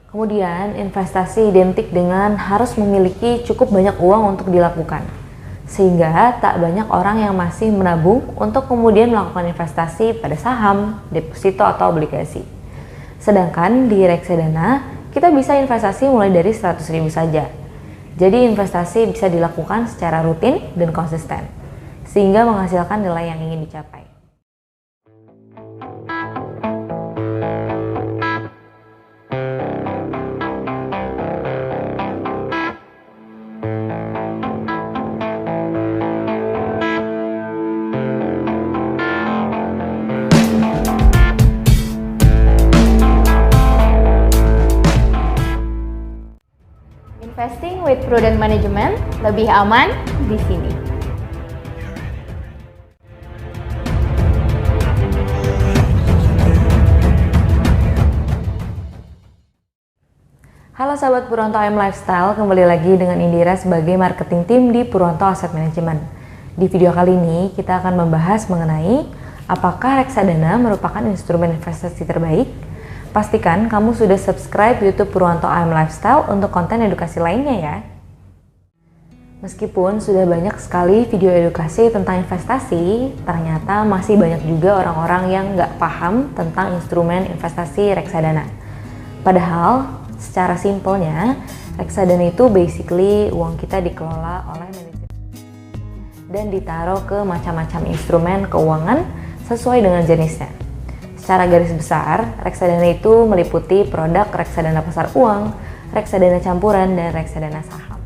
Kemudian, investasi identik dengan harus memiliki cukup banyak uang untuk dilakukan. Sehingga tak banyak orang yang masih menabung untuk kemudian melakukan investasi pada saham, deposito, atau obligasi. Sedangkan di reksadana, kita bisa investasi mulai dari 100.000 saja. Jadi investasi bisa dilakukan secara rutin dan konsisten, sehingga menghasilkan nilai yang ingin dicapai. Investing with prudent management lebih aman di sini. Halo sahabat Purwonto AM Lifestyle, kembali lagi dengan Indira sebagai marketing team di Purwonto Asset Management. Di video kali ini kita akan membahas mengenai apakah reksadana merupakan instrumen investasi terbaik. Pastikan kamu sudah subscribe YouTube Purwonto AM Lifestyle untuk konten edukasi lainnya ya. Meskipun sudah banyak sekali video edukasi tentang investasi, ternyata masih banyak juga orang-orang yang nggak paham tentang instrumen investasi reksadana. Padahal, secara simpelnya, reksadana itu basically uang kita dikelola oleh manajer dan ditaruh ke macam-macam instrumen keuangan sesuai dengan jenisnya. Secara garis besar, reksadana itu meliputi produk reksadana pasar uang, reksadana campuran, dan reksadana saham.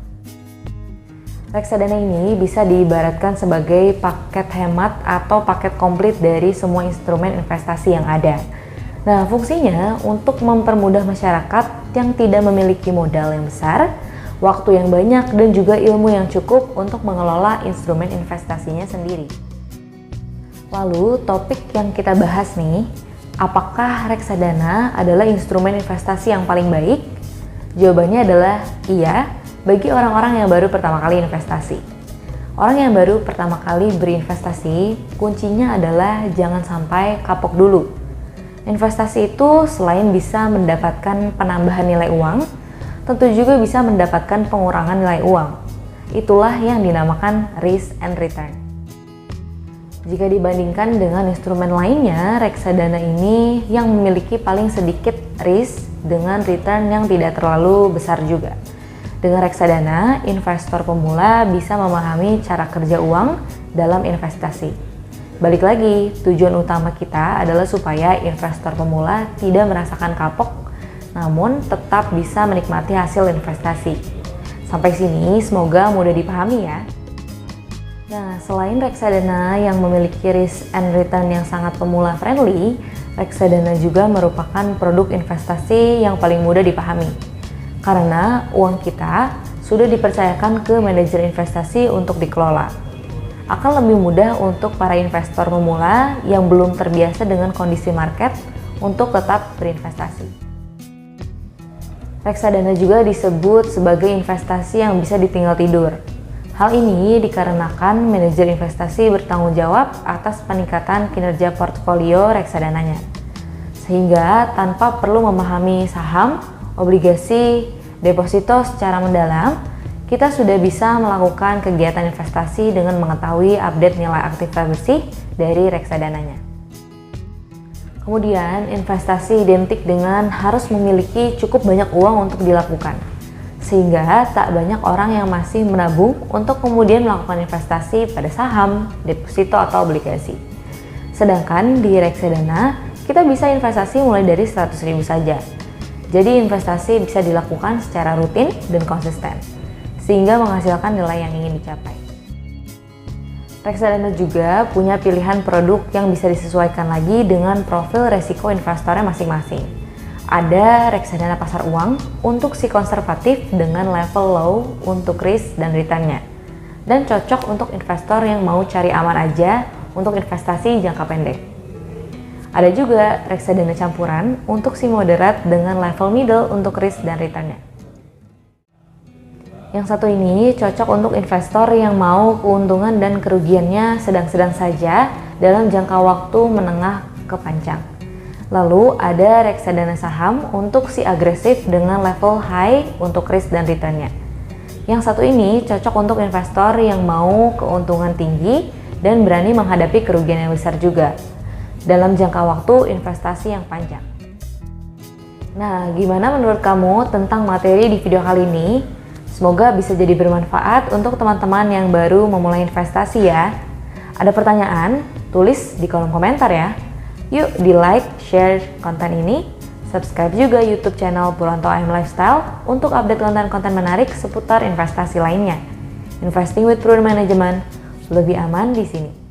Reksadana ini bisa diibaratkan sebagai paket hemat atau paket komplit dari semua instrumen investasi yang ada. Nah, fungsinya untuk mempermudah masyarakat yang tidak memiliki modal yang besar, waktu yang banyak, dan juga ilmu yang cukup untuk mengelola instrumen investasinya sendiri. Lalu, topik yang kita bahas nih, apakah reksadana adalah instrumen investasi yang paling baik? Jawabannya adalah iya, bagi orang-orang yang baru pertama kali investasi. Orang yang baru pertama kali berinvestasi, kuncinya adalah jangan sampai kapok dulu. Investasi itu selain bisa mendapatkan penambahan nilai uang, tentu juga bisa mendapatkan pengurangan nilai uang. Itulah yang dinamakan risk and return. Jika dibandingkan dengan instrumen lainnya, reksadana ini yang memiliki paling sedikit risk dengan return yang tidak terlalu besar juga. Dengan reksadana, investor pemula bisa memahami cara kerja uang dalam investasi. Balik lagi, tujuan utama kita adalah supaya investor pemula tidak merasakan kapok, namun tetap bisa menikmati hasil investasi. Sampai sini semoga mudah dipahami ya. Nah, selain reksadana yang memiliki risk and return yang sangat pemula friendly, reksadana juga merupakan produk investasi yang paling mudah dipahami. Karena uang kita sudah dipercayakan ke manajer investasi untuk dikelola. Akan lebih mudah untuk para investor pemula yang belum terbiasa dengan kondisi market untuk tetap berinvestasi. Reksadana juga disebut sebagai investasi yang bisa ditinggal tidur. Hal ini dikarenakan manajer investasi bertanggung jawab atas peningkatan kinerja portfolio reksadananya. Sehingga tanpa perlu memahami saham, obligasi, deposito secara mendalam, kita sudah bisa melakukan kegiatan investasi dengan mengetahui update nilai aktiva bersih dari reksadananya. Kemudian, investasi identik dengan harus memiliki cukup banyak uang untuk dilakukan. Sehingga tak banyak orang yang masih menabung untuk kemudian melakukan investasi pada saham, deposito, atau obligasi. Sedangkan di reksadana, kita bisa investasi mulai dari 100.000 saja. Jadi investasi bisa dilakukan secara rutin dan konsisten, sehingga menghasilkan nilai yang ingin dicapai. Reksadana juga punya pilihan produk yang bisa disesuaikan lagi dengan profil resiko investornya masing-masing. Ada reksadana pasar uang untuk si konservatif dengan level low untuk risk dan returnnya, dan cocok untuk investor yang mau cari aman aja untuk investasi jangka pendek. Ada juga reksadana campuran untuk si moderat dengan level middle untuk risk dan returnnya. Yang satu ini cocok untuk investor yang mau keuntungan dan kerugiannya sedang-sedang saja dalam jangka waktu menengah ke panjang. Lalu ada reksadana saham untuk si agresif dengan level high untuk risk dan returnnya. Yang satu ini cocok untuk investor yang mau keuntungan tinggi dan berani menghadapi kerugian yang besar juga dalam jangka waktu investasi yang panjang. Nah, gimana menurut kamu tentang materi di video kali ini? Semoga bisa jadi bermanfaat untuk teman-teman yang baru memulai investasi ya. Ada pertanyaan? Tulis di kolom komentar ya. Yuk di like, share konten ini, subscribe juga YouTube channel Purwanto AM Lifestyle untuk update konten-konten menarik seputar investasi lainnya. Investing with Prudent Management, lebih aman di sini.